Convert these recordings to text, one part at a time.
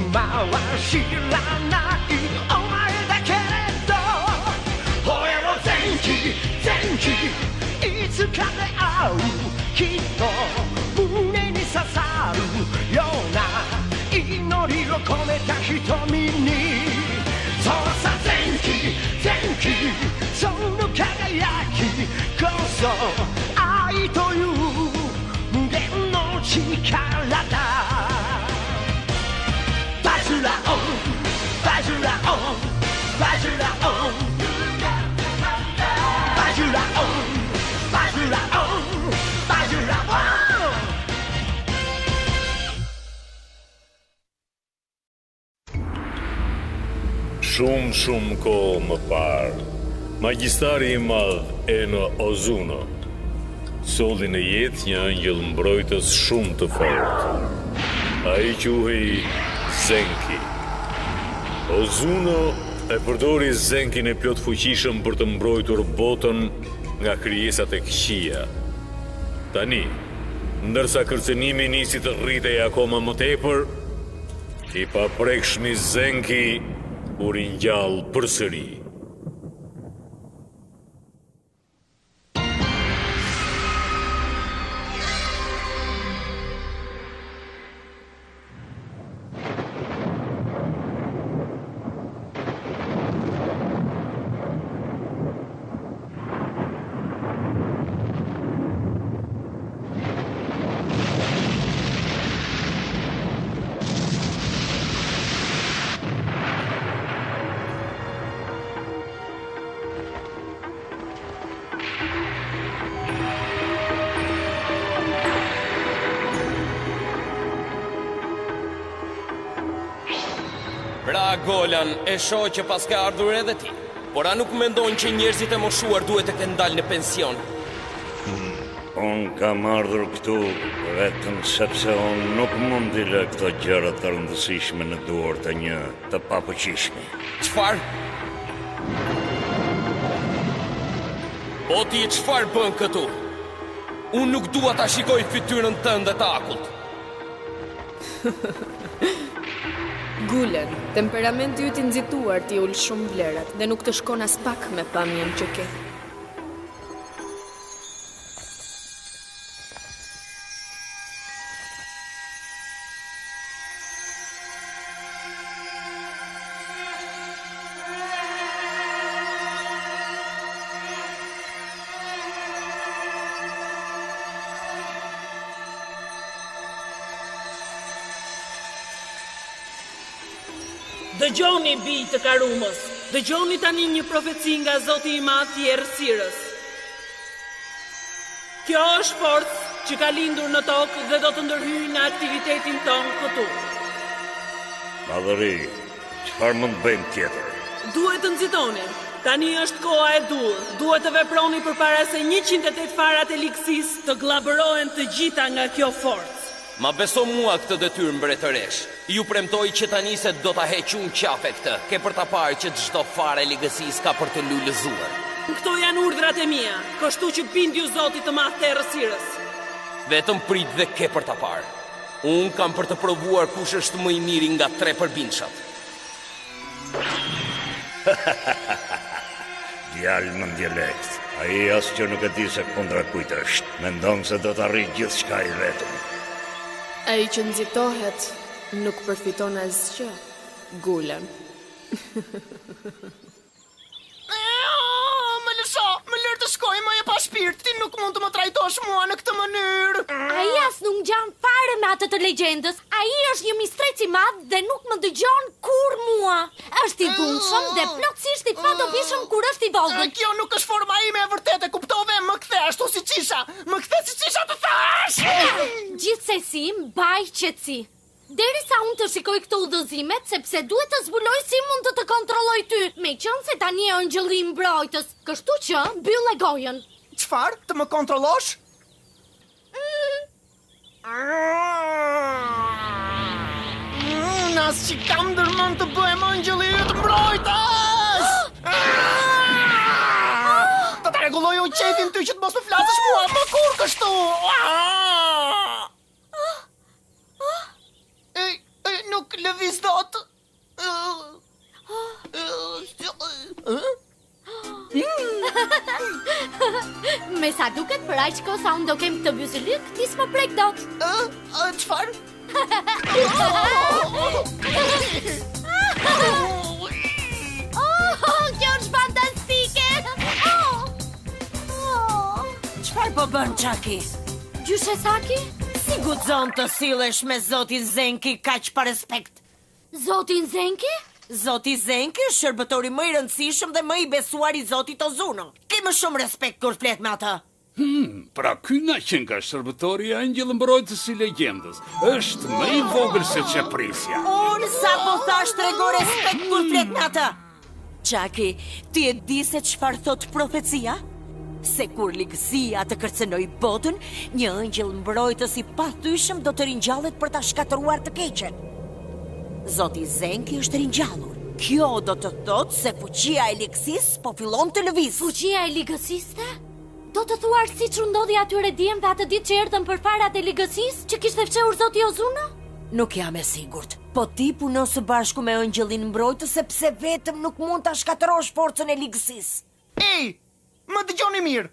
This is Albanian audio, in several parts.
今は知らないお前だけれど俺も前期いつかで会うきっと胸に刺さるような祈りを込めた瞳にそうさ前期その輝きこそ愛という無限の力だバジュラオンバジュラオンバジュラオンバジュラオンバジュラオンバジュラオンShumë kohë më parë, magjistari I madh Eno Ozuno solli në jetë një angjëll mbrojtës shumë të fortë. Ai quhej Zenki. Ozuno e përdori Zenkin e plot fuqishëm për të mbrojtur botën nga krijesat e këqija. Tani, ndërsa kërcënimi nisi të rritej akoma më tepër, I paprekshmi Zenki u ringjall përsëri. Pra Golan, e shoh që pas ka ardhur edhe ti, por a nuk mendon që njerëzit e moshuar duhet të kenë dalë në pension? Unë kam ardhur këtu vetëm sepse unë nuk mund t'i lë këto gjëra të rëndësishme në duar të një të papëqishmi. Çfarë? O ti çfarë bën këtu? Unë nuk dua ta shikoj fytyrën tënde të akullt. Gulen, temperamenti yt I nxituar ti ul shumë vlerat dhe nuk të shkon as pak me pamjen që ke. Dëgjoni bij të Karumës, dëgjoni tani një profeci nga Zoti I Madh I Errësirës. Kjo është forcë që ka lindur në tokë dhe do të ndërhyjë në aktivitetin tonë këtu. Madhëri, çfarë mund bëjmë tjetër? Duhet të nxitoni. Tani është koha e dur. Duhet të veproni përpara se 108 farat e liksisë të glabërohen të gjitha nga kjo forcë. Ma beso mua këtë detyrë mbretëresh. Ju premtoj që tani se do ta heq unë qafe këtë. Ke për ta parë që çdo fare ligësisë ka për të lulëzuar. Këto janë urdhrat e mia, kështu që bindju Zotit të Madh të Errësirës. Vetëm prit dhe ke për ta parë. Unë kam për të provuar kush është më I miri nga 3 përbindshat. Djalë në dialekt. Ai as që nuk e di se kundra kujt është. Mendon se do të arrijë gjithçka I vetëm. Ai që nxitohet nuk përfiton asgjë, Gulen. Më lër të shkoj, më e pa shpirt, ti nuk mund të më trajtosh mua në këtë mënyrë. Ai as nuk ngjan fare me atë të legjendës. Ai është një mistrec I madh dhe nuk më dëgjon kur mua. Është I dhunshëm dhe plotësisht I padobishëm kur është I vogël. Kjo nuk është forma ime e vërtetë, kuptove? Më kthe ashtu siç isha. Më kthe siç isha të thash. Gjithsesi, mbaj qetësi. Derisa unë të shikoj këto udhëzimet, sepse duhet të zbuloj si mund të kontrolloj ty, meqense tani e angjëlli I mbrojtës, kështu që mbyll e gojën. Çfarë? Të më kontrollosh? As që kam dërmën të bëhem angjëlli I të mbrojtës! Të rregulloj unë qetin ty që të mos më flasësh mua, më kur kështu! lëviz dot. Me sa duket për aq kohë sa unë do kem këtë byzylyk, ti s'më prek dot. Çfarë? Kjo është fantastike. Çfarë po bën Chucky? Gjyshe Saki? Si guxon të sillesh me zotin Zenki kaq pa respekt? Zotin Zenki? Zoti Zenki është shërbëtori më i rëndësishëm dhe më i besuar i zotit Ozuno. Ke më shumë respekt kur flet me atë. Pra ky na që nga shërbëtori angjëll mbrojtës i legjendës. Është më i vogël se që prisja. Unë sa po thash trego respekt kur flet me atë. Chucky, ti e di se çfarë thot profecia? Se kur ligësia të kërcenoj botën, një angjëll mbrojtës i pathyeshëm do të ringjallet për ta shkatëruar të keqen. Zoti Zenki është ringjallur. Kjo do të thotë se fuqia e ligësisë po fillon të lëviz. Fuqia e ligësiste? Do të thuar siç u ndodhi atyre djemve atë ditë që erdhën për farat e ligësisë që kishte fshehur zoti Ozuno? Nuk jam e sigurt. Po ti punon së bashku me angjëllin mbrojtës sepse vetëm nuk mund ta shkatërosh forcën e ligësisë. Ej, më dëgjoni mirë.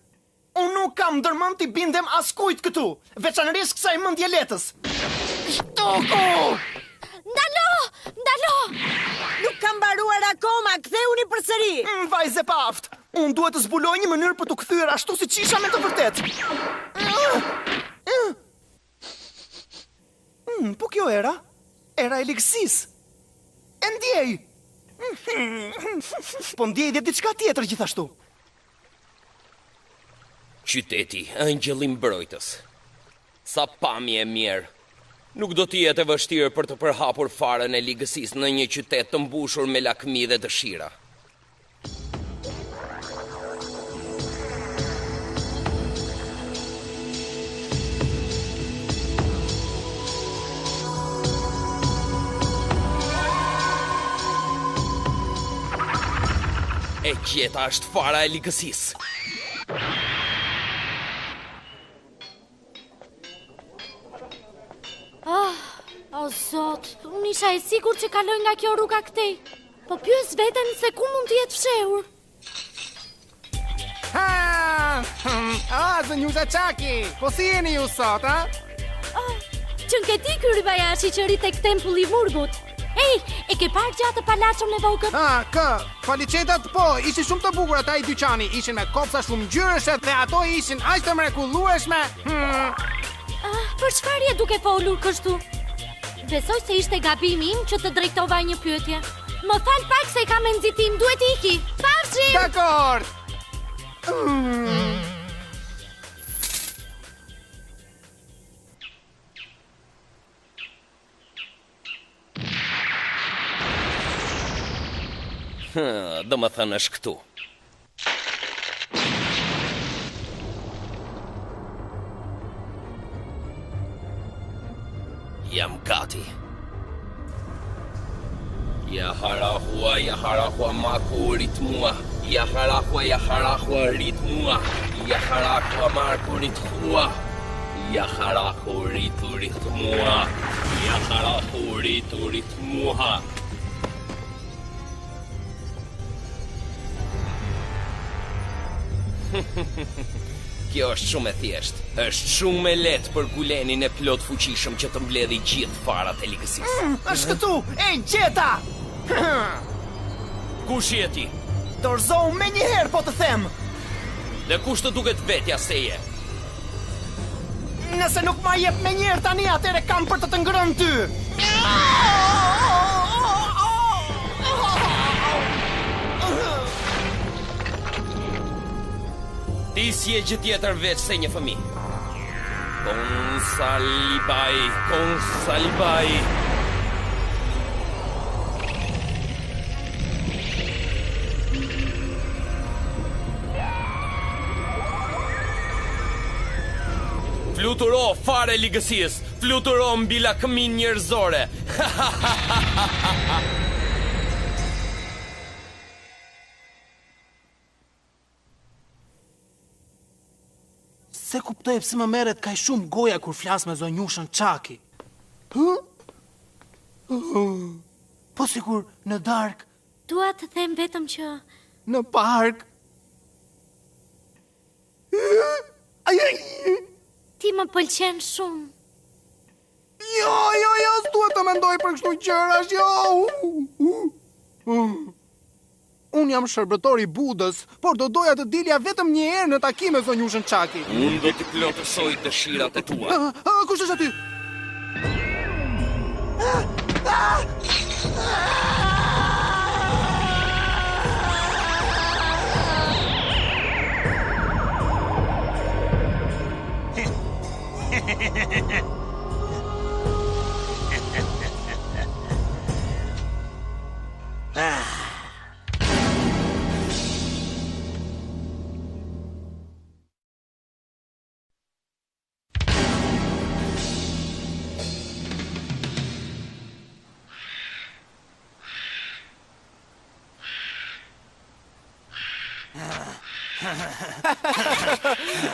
Unë nuk kam ndërmend t'i bindem askujt këtu, veçanërisht kësaj mendje letës. Shtoku! Ndalo! Nuk kam mbaruar akoma, ktheuni përsëri. Vajze paft, unë duhet të zbuloj një mënyrë për t'u kthyer ashtu siç isha me të vërtet. Po kjo era e ligësisë. E ndjej. Po ndjej dhe diçka tjetër gjithashtu. Qyteti, angjëlli mbrojtës. Sa pamje e mirë. Nuk do t'i jetë e vështirë për të përhapur farën e ligësisë në një qytet të mbushur me lakmi dhe dëshira. E gjeta është fara e ligësisë. O zot, unë isha e sigurt që kaloj nga kjo rruga këtej. Po pyes veten se ku mund të jetë fshehur. Zënjuza Chucky, po si jeni ju sot, a? Qënë ke ti ky Rybayashi që rri tek tempulli i Murgut. Ej, e ke parë gjatë palaçon në vogël? Faliqetat po, ishin shumë të bukur ata i dyqani, ishin me kopsa shumë ngjyrëshe dhe ato ishin aq të mrekullueshme. Për çfarë je duke folur kështu? Besoj se ishte gabimi im që të drejtova një pyetje. Më fal pak se kam nxitim, duhet iki. Pafshim! Dakor. Do më thënë është këtu. Jam gati. Ja harahua maku ritmua. Ja harahua ritmua. Ja harahua maku ritmua. Ja harahu ritu ritmua. Ja harahu ritu ritmua. Kjo është shumë e thjeshtë. Është shumë e lehtë për Gulenin e plot fuqishëm që të mbledhë gjithë farat e ligësisë. Është këtu, ej, gjeta! Kush je ti? Dorëzohu me njëherë, po të them. Dhe kush të duket vetja se je? Nëse nuk ma jep me njëherë tani, atëre kam për të të ngrënë ty. Ti si e gjë tjetër veç se një fëmijë. Konsalibai. Fluturo fare ligësisë, fluturo mbi lakmin njerëzore. Se kuptoj pse më merret kaq shumë goja kur flas me zonjushën Chucky. Po sikur në dark, Dua të them vetëm që në park. ti më pëlqen shumë. Jo, s'duhet të mendoj për kështu gjërash, jo. Unë jam shërbëtori Budës, por do doja të dilja vetëm një herë në takime, zonjushën Çaki. Unë do të plotësoj dëshirat e tua. Kush është aty?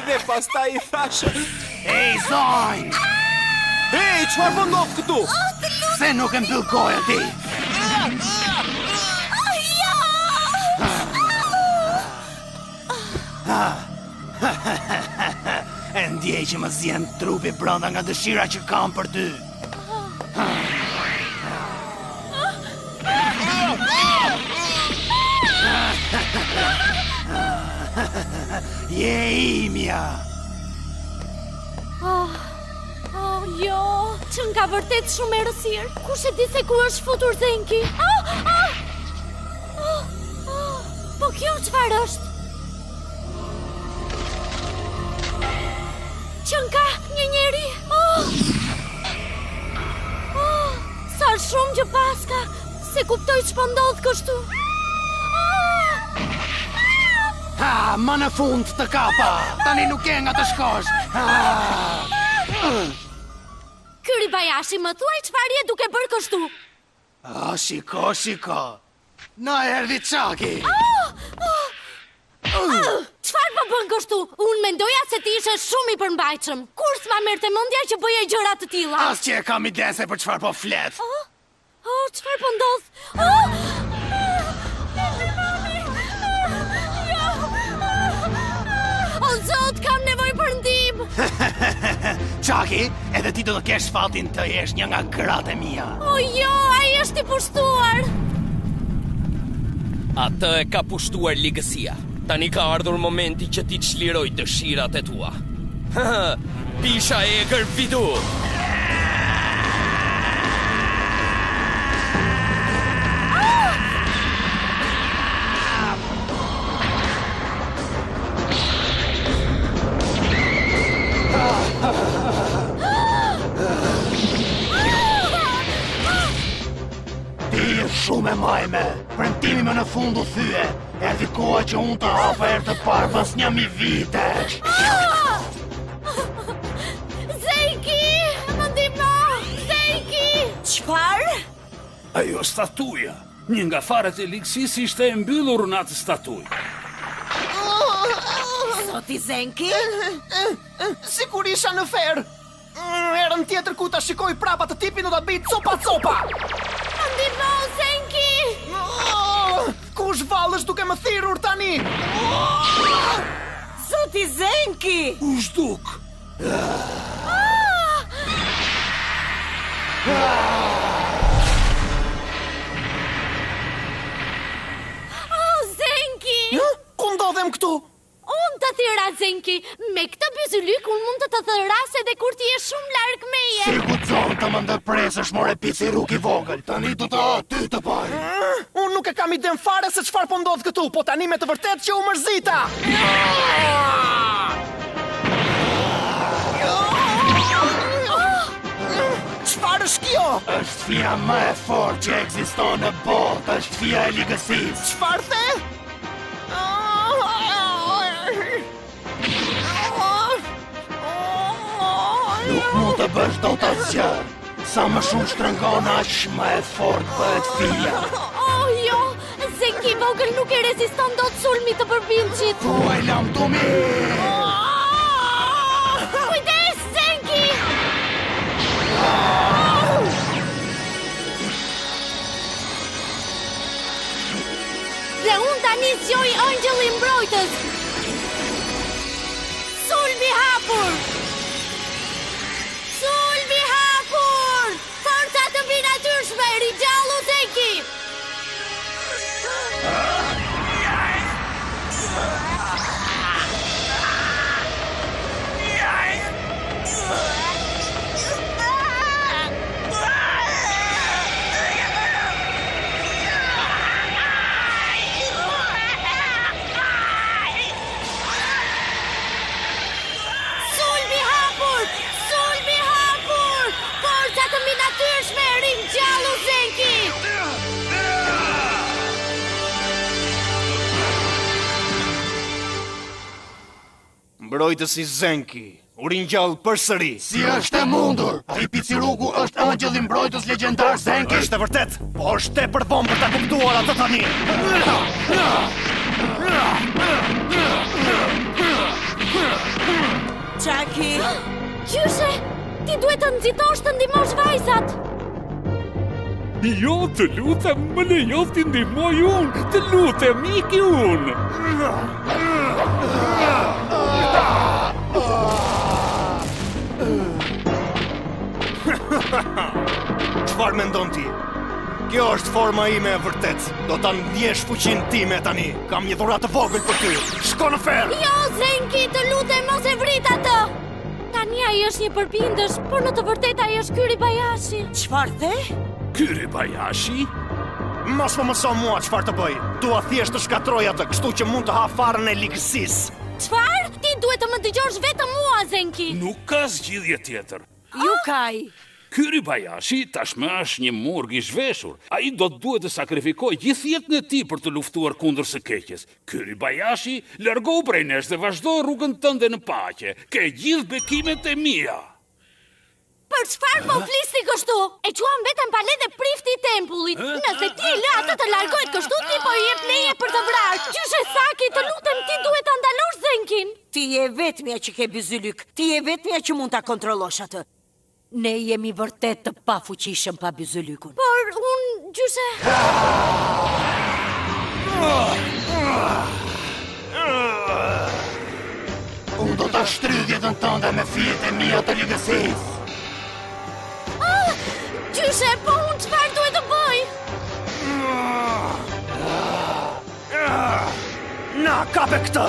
Dhe pastaj I thashë: "Ej, zonjë! Ej, çfarë po ndodh këtu? Se nuk e mbyll gojën ti?" E ndjej që më zjen trupi brenda nga dëshira që kam për ty. Je imja. Jo, që nga vërtet shumë errësirë. Kush e di se ku është futur Zenki? Po kjo çfarë është? Qënka, një njeri. Sa shumë që paska, se kuptoj që po ndodh kështu. Më në fund të kapa. Tani nuk e nga të shkosh. Ky Ribayashi më thuaj çfarë je duke bërë kështu? Shiko. Na erdhi Çaki. Çfarë po bën kështu? Unë mendoja se ti ishe shumë I përmbajtshëm. Kur s'ma merrte mendja që bëje gjëra të tilla? As që e kam idese për çfarë po flet. Çfarë po ndodh? O Zot, kam nevojë për ndihmë. Çaki, edhe ti do të kesh fatin të jesh një nga gratë e mia. O jo, ai është I pushtuar. Atë e ka pushtuar ligësia. Tani ka ardhur momenti që ti të çliroj dëshirat e tua. Pisha e gërvidu. Shumë e majme, premtimi më në fund u thye. Erdhi koha që unë të hapa herë të parë pas 1000 vitesh. Zenki, më ndihmo, Zenki. Çfarë? Ajo statuja. Një nga faret e ligësisë ishte e mbyllur në atë statuj. Zoti Zenki? Sikur isha në ferë. Herën tjetër ku ta shikoj prapa të tipin do ta bëj copa. Ndihmo, Zenki. Kush vallësh duke më thirrur tani? Zoti Zenki! U zhduk. Zenki! Ku ndodhem këtu? Unë të thira, Zenki. Me këtë byzylyk unë mund të thëras edhe kur ti je shumë larg meje. Si guxon të më ndërpresësh more pici rrug I vogël. Tani do të aty të parë. Unë nuk e kam idem fare se çfarë po ndodh këtu, po tani me të vërtet që u mërzita. Çfarë është kjo? Është fia më e fortë që ekziston në botë, është fia e ligësisë. Çfarë the? Nuk mund të bësh dot asgjë. Sa më shumë shtrëngon, aq më e fortë bëhet fia. Jo, Zenki vogël nuk e reziston dot sulmit të përbillçit. Thuaj lamtumi. Kujdes, Zenki! Dhe unë tani zgjoj Angjëllin Mbrojtës. Sulmi hapur! Sulmi hapur! Forca të mbi natyrshme, rigjallu Zenki! Mbrojtësi Zenki, u ringjall përsëri. Si është e mundur? Ai Piciruku është Angjëlli Mbrojtës legjendar Zenki. Është e vërtet, po është tepër vonë për ta kuptuar atë tani. Chucky! Qyshe, ti duhet të nxitosh të ndihmosh vajzat. Jo, të lutem, më lejo t'i ndihmoj unë. Të lutem, iki unë. Çfarë mendon ti? Kjo është forma ime e vërtet. Do ta ndjesh fuqinë time tani. Kam një dhuratë të vogël për ty. Shko në ferë. Jo, Zenki, të lutem mos e vrit atë. Tani ai është një përbindësh, por në të vërtetë ai është Kyri Bayashi. Çfarë the? Kyri Bayashi? Mos më mëso mua çfarë të bëj. Dua thjesht të shkatroj atë, kështu që mund të ha farën e ligësisë. Çfarë? Ti duhet të më dëgjosh vetëm mua, Zenki. Nuk ka zgjidhje tjetër. Yukaj. Kyri Bayashi tashmë është një murg i zhveshur. Ai do të duhet të sakrifikojë gjithë jetën e tij për të luftuar kundër së keqes. Kyri Bayashi, largohu prej nesh dhe vazhdo rrugën tënde në paqe. Ke gjithë bekimet e mia. Për çfarë po flisni kështu? E quan vetëm pale dhe prifti i tempullit. Nëse ti e lë atë të largohet kështu, ti po i jep leje për të vrarë. Qyshe Saki, të lutem, ti duhet ta ndalosh Zenkin. Ti je vetmja që ke byzylyk. Ti je vetmja që mund ta kontrollosh atë. Ne jemi vërtet të pafuqishëm pa byzylykun. Por unë gjyshe... Unë do ta shtrydh jetën tënde me fijet e mia të ligësisë. Gjyshe, po unë çfarë duhet të bëj? Na, kape këtë!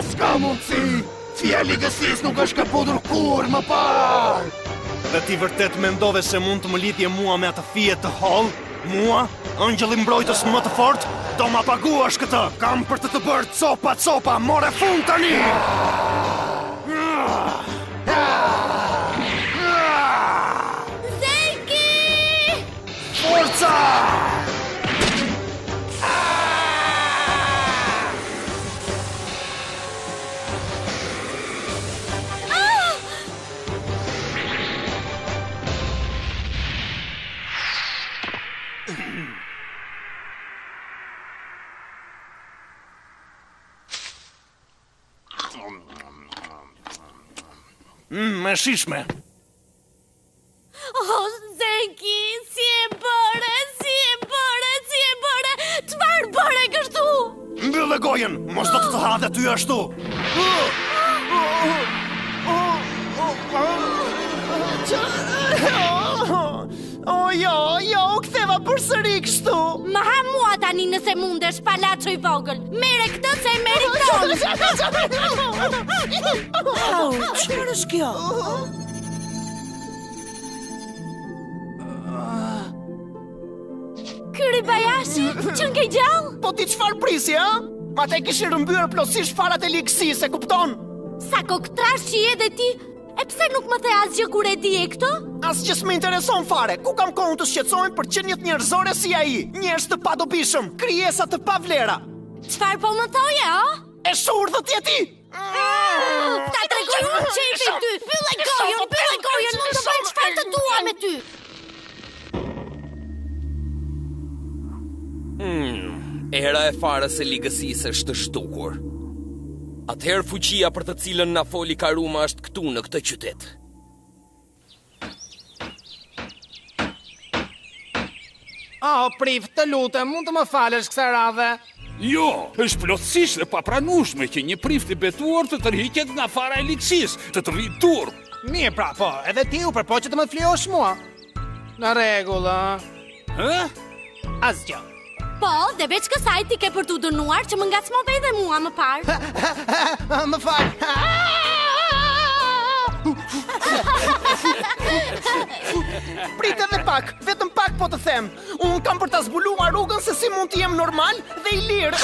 S'ka mundësi! Fija ligësisë nuk është kaputur kur më parë! Dhe ti vërtet mendove se mund të më lidhje mua me atë fije të holl? Mua, Angjëlli Mbrojtës më të fortë? Do ma paguash këtë! Kam për të bërë copa, more fund tani! Zenki! Forca! Me shishme. Zenki, si e bëre? Çfarë bëre kështu? Mbyllë gojen, mos do të ha dhe ty ashtu. Jo, u ktheva përsëri kështu. Ma ha mua tani nëse mundesh, palaço I vogël. Mere këtë se e meriton. Çfarë është kjo? Kyri Bayashi, qënë ke gjallë? Po ti çfarë prisi, a? Ma te kishin rëmbyer plotësisht farat e ligësisë, e kupton? Sa koktrash që je dhe ti, e pse nuk më the asgjë kur e di e këtë? Asgjë s'më intereson fare. Ku kam kohën të shqetësohem për qenjet njerëzore si ai? Njerëz të padobishëm, krijesa të pavlera. Çfarë po më thoje, a? E shurdhët je ti? Ta tregoj unë çefin ty. Mbyllë gojën, mund të bëj çfarë të dua me ty. Era e farës e ligësisë është shtukur. Atëherë fuqia për të cilën na foli Karuma është këtu në këtë qytet. Prif, të lutem, mund të më falësh kësa radhe? Jo, është plotësisht e papranueshme që një prift i betuar të tërhiqet nga fara e ligësisë, të rritë turp. Mirë pra, po, edhe ti u përpo që të më flejosh mua. Në rregull, Hë? Asgjë. Po, dhe veç kësaj ti ke për të dënuar që më ngacmove edhe mua më parë. Më fal. Prit edhe pak, vetëm pak po të them. Unë kam për ta zbuluar rrugën se si mund të jem normal dhe i lirë.